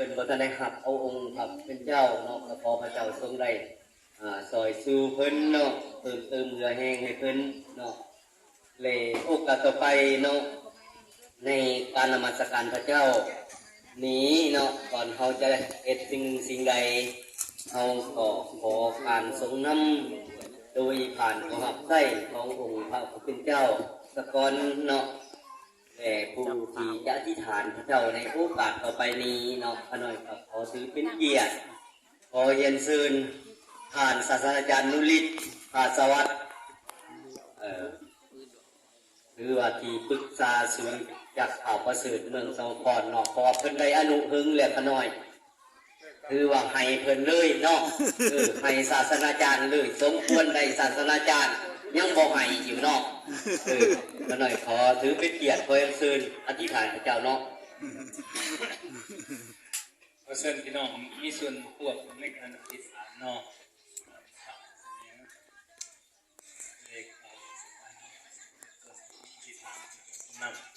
พิ่นบ่ทันได้รับเอาองค์พระเป็นเจ้าเนาะก็ขอพระเจ้าทรงได้ซอยสู่เพิ่นเนาะเติมเรือแห้งให้เพิ่นเนาะเลยโอกาสต่อไปเนาะในการนมัสการพระเจ้านี้เนาะก่อนเขาจะเอ็ดสิ่งใดเขาขอการทรงนำโดยผ่านความรับใช้ขององค์พระผู้เป็นเจ้าสกอนเนาะแต่ผู้ที่จะอธิษฐานพระเจ้าในโอกาสต่อไปนี้เนาะขน้อยขอถือเป็นเกียรติขอเรียนเชิญผ่านศาสตราจารย์นุริศภาสวัสดิ์หรือว่าที่ปรึกษาศูนย์จากข่าวประเสริฐเมืองสมุทรสาครเนาะพอเพิ่นได้อนุหึงแล้วขน้อยคือว่าให้เพิ่นเลยเนาะให้ศาสนาจารย์เลยสมควรได้ศาสนาจารย์ยังบ่ให้อยู่เนาะขน้อยขอถือเป็นเกียรติขอเชิญอธิษฐานพระเจ้าเนาะขอเชิญพี่น้องมีส่วนร่วมในการอธิษฐานเนาะเลขอธิษฐานนำ